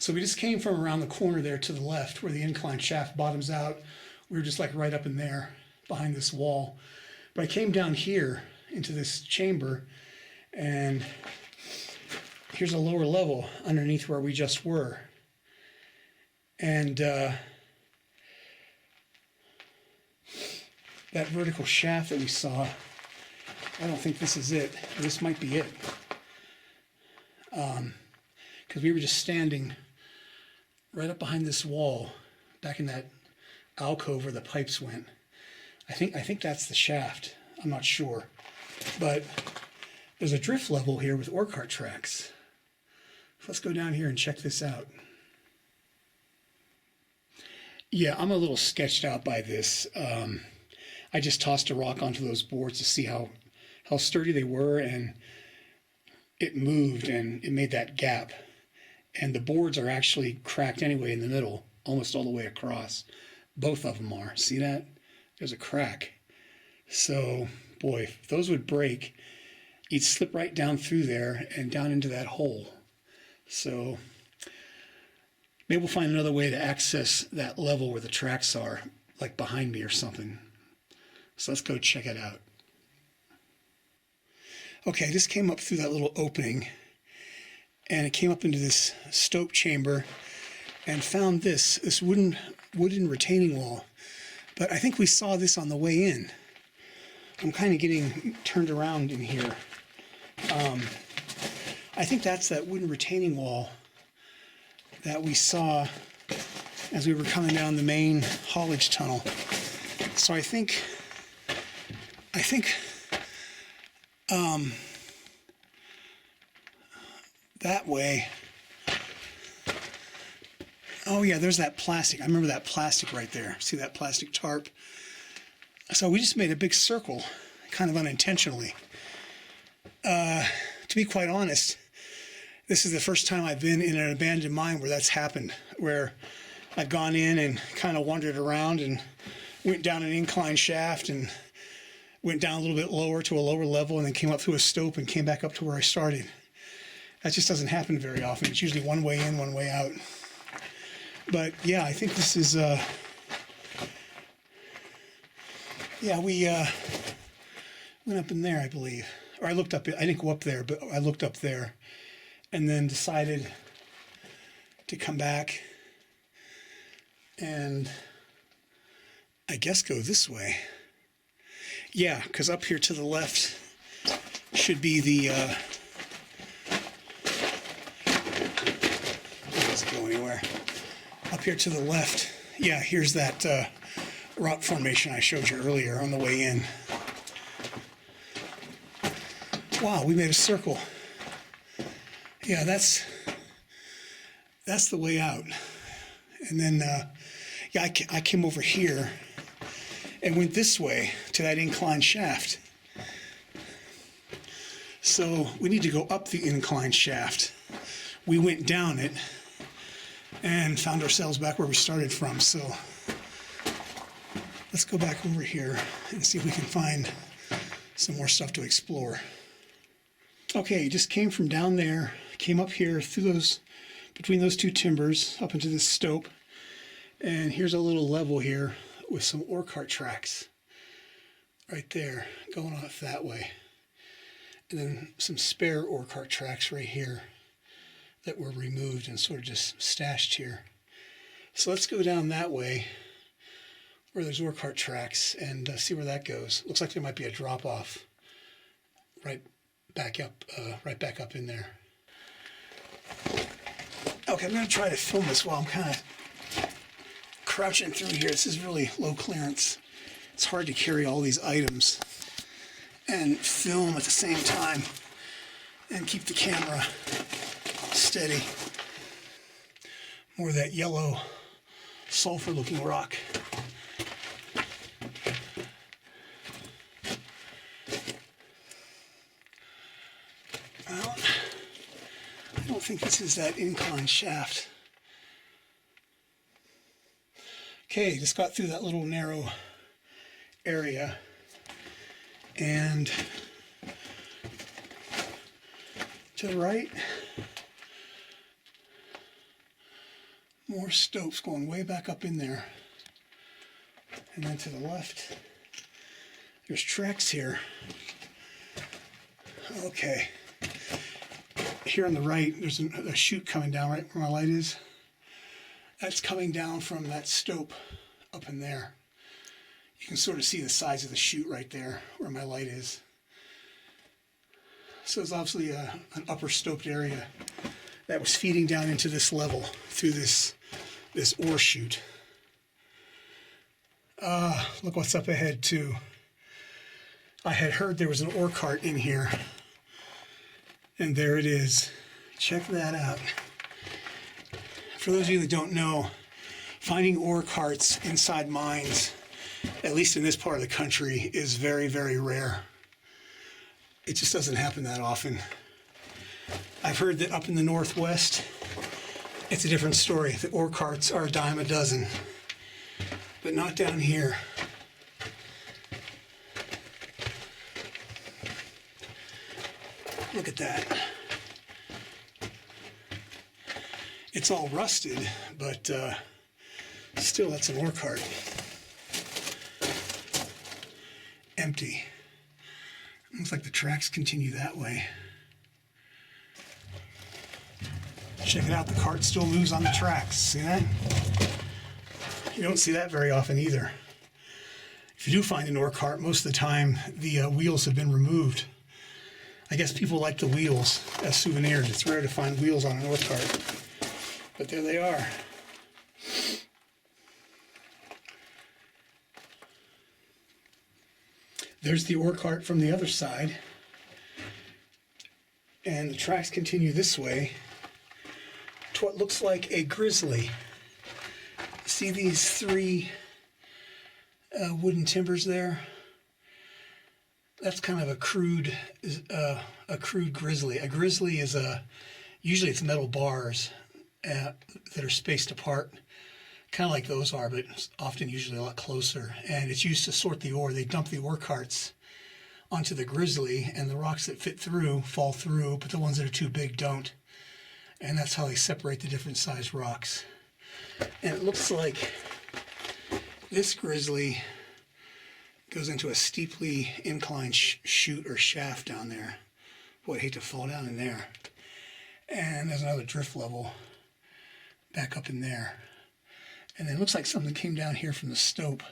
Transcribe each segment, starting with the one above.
So we just came from around the corner there to the left where the incline shaft bottoms out. We were just like right up in there behind this wall. But I came down here into this chamber, and here's a lower level underneath where we just were. And that vertical shaft that we saw, I don't think this is it. This might be it. Because we were just standing right up behind this wall, back in that alcove where the pipes went. I think that's the shaft. I'm not sure. But there's a drift level here with ore cart tracks. Let's go down here and check this out. Yeah, I'm a little sketched out by this. I just tossed a rock onto those boards to see how sturdy they were, and it moved and it made that gap. And the boards are actually cracked anyway in the middle, almost all the way across. Both of them are. See that? There's a crack. So, boy, if those would break, you'd slip right down through there and down into that hole. So maybe we'll find another way to access that level where the tracks are, like behind me or something. So let's go check it out. Okay, I just came up through that little opening, and it came up into this stope chamber and found this wooden retaining wall. But I think we saw this on the way in. I'm kind of getting turned around in here. I think that's that wooden retaining wall that we saw as we were coming down the main haulage tunnel. So I think that way. Oh yeah, there's that plastic. I remember that plastic right there. See that plastic tarp? So we just made a big circle, kind of unintentionally. To be quite honest, this is the first time I've been in an abandoned mine where that's happened, where I've gone in and kind of wandered around and went down an incline shaft and went down a little bit lower to a lower level and then came up through a stope and came back up to where I started. That just doesn't happen very often. It's usually one way in, one way out. But yeah, I think this is, yeah, we went up in there, I believe. Or I looked up, I didn't go up there, but I looked up there and then decided to come back and I guess go this way. Yeah, because up here to the left should be the, it doesn't go anywhere. Up here to the left, yeah, here's that rock formation I showed you earlier on the way in. Wow, we made a circle. Yeah, that's the way out. And then, yeah, I came over here and went this way to that incline shaft. So we need to go up the incline shaft. We went down it and found ourselves back where we started from. So let's go back over here and see if we can find some more stuff to explore. Okay, just came from down there, came up here through those, between those two timbers, up into this stope. And here's a little level here with some ore cart tracks right there going off that way. And then some spare ore cart tracks right here that were removed and sort of just stashed here. So let's go down that way where there's ore cart tracks and see where that goes. Looks like there might be a drop off right back up in there. Okay, I'm going to try to film this while I'm kind of crouching through here. This is really low clearance. It's hard to carry all these items and film at the same time and keep the camera steady. More of that yellow sulfur looking rock. Well, I don't think this is that incline shaft. Okay, just got through that little narrow area and to the right More stopes going way back up in there. And then to the left, there's tracks here. Okay. Here on the right, there's a chute coming down right where my light is. That's coming down from that stope up in there. You can sort of see the size of the chute right there where my light is. So it's obviously an upper stoped area that was feeding down into this level through this ore chute. Look what's up ahead too. I had heard there was an ore cart in here, and there it is. Check that out. For those of you that don't know, finding ore carts inside mines, at least in this part of the country, is very, very rare. It just doesn't happen that often. I've heard that up in the Northwest, it's a different story. The ore carts are a dime a dozen, but not down here. Look at that. It's all rusted, but still, that's an ore cart. Empty. Looks like the tracks continue that way. Check it out, the cart still moves on the tracks. See that? You don't see that very often either. If you do find an ore cart, most of the time the wheels have been removed. I guess people like the wheels as souvenirs. It's rare to find wheels on an ore cart. But there they are. There's the ore cart from the other side. And the tracks continue this way to what looks like a grizzly. See these three wooden timbers there? That's kind of a crude grizzly. A grizzly is usually it's metal bars that are spaced apart, kind of like those are, but often usually a lot closer. And it's used to sort the ore. They dump the ore carts onto the grizzly, and the rocks that fit through fall through, but the ones that are too big don't. And that's how they separate the different sized rocks. And it looks like this grizzly goes into a steeply inclined chute or shaft down there. Boy, I'd hate to fall down in there. And there's another drift level back up in there. And then it looks like something came down here from the stope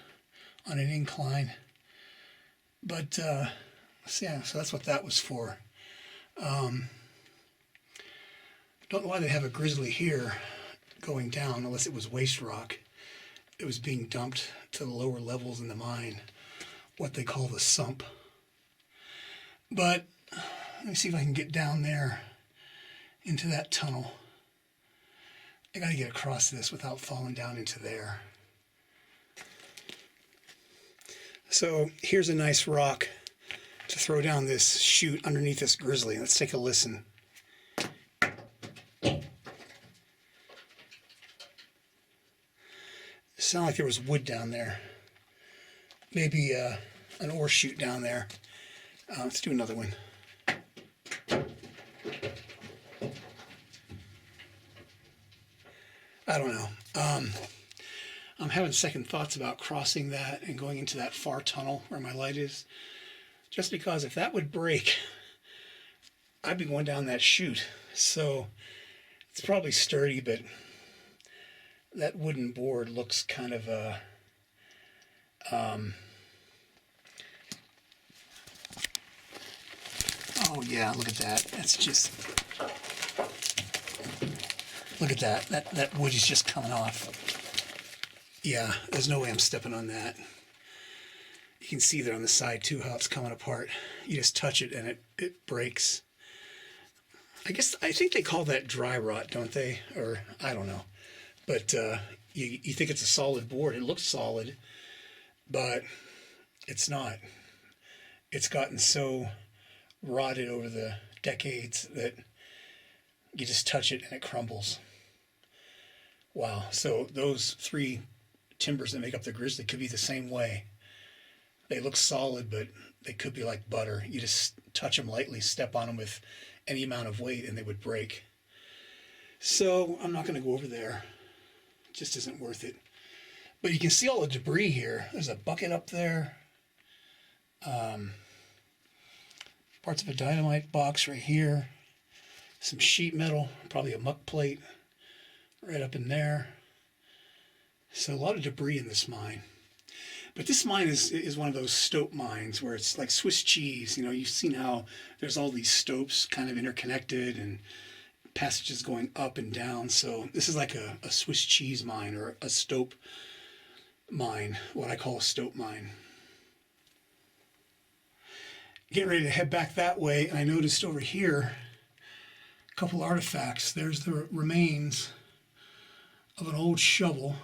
on an incline. But, yeah, so that's what that was for. Don't know why they have a grizzly here going down, unless it was waste rock. It was being dumped to the lower levels in the mine, what they call the sump. But let me see if I can get down there into that tunnel. I got to get across this without falling down into there. So here's a nice rock to throw down this chute underneath this grizzly. Let's take a listen. It sounded like there was wood down there. Maybe an ore chute down there. Let's do another one. I don't know. I'm having second thoughts about crossing that and going into that far tunnel where my light is. Just because if that would break, I'd be going down that chute. So it's probably sturdy, but that wooden board looks kind of oh yeah, look at that. That's just, look at that. That wood is just coming off. Yeah, there's no way I'm stepping on that. You can see there on the side too how it's coming apart. You just touch it and it breaks. I think they call that dry rot, don't they? Or I don't know. But you think it's a solid board. It looks solid, but it's not. It's gotten so rotted over the decades that you just touch it and it crumbles. Wow. So those three timbers that make up the Grizzly could be the same way. They look solid, but they could be like butter. You just touch them lightly, step on them with any amount of weight, and they would break. So I'm not going to go over there. It just isn't worth it. But you can see all the debris here. There's a bucket up there. Parts of a dynamite box right here. Some sheet metal, probably a muck plate right up in there. So a lot of debris in this mine. But this mine is one of those stope mines where it's like Swiss cheese. You know, you've seen how there's all these stopes kind of interconnected and passages going up and down. So this is like a Swiss cheese mine or a stope mine, what I call a stope mine. Getting ready to head back that way, and I noticed over here a couple artifacts. There's the remains of an old shovel.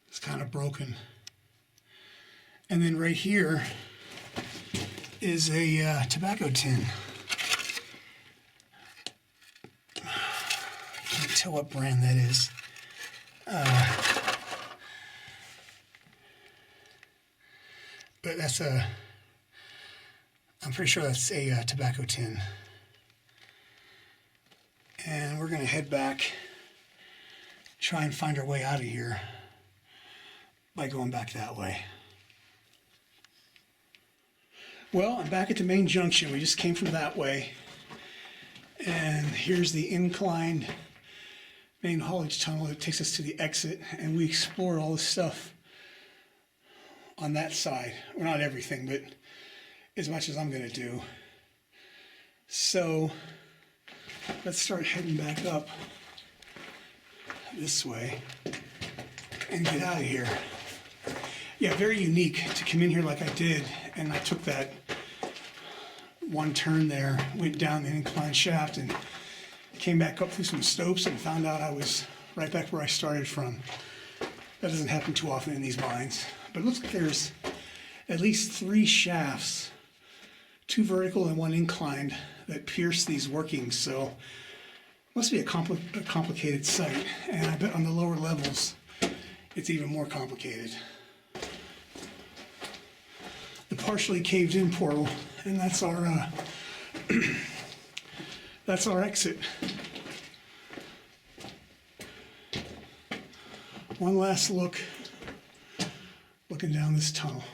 It's kind of broken. And then right here is a tobacco tin. Can't tell what brand that is. But that's I'm pretty sure that's a tobacco tin. And we're going to head back, try and find our way out of here by going back that way. Well, I'm back at the main junction. We just came from that way. And here's the inclined main haulage tunnel that takes us to the exit. And we explored all the stuff on that side. Well, not everything, but as much as I'm going to do. So let's start heading back up this way and get out of here. Yeah, very unique to come in here like I did, and I took that one turn there, went down the incline shaft and came back up through some stopes and found out I was right back where I started from. That doesn't happen too often in these mines, but it looks like there's at least 3 shafts, 2 vertical and 1 inclined, that pierce these workings, so it must be a complicated site, and I bet on the lower levels it's even more complicated. The partially caved in portal, and that's our that's our exit. One last look, looking down this tunnel.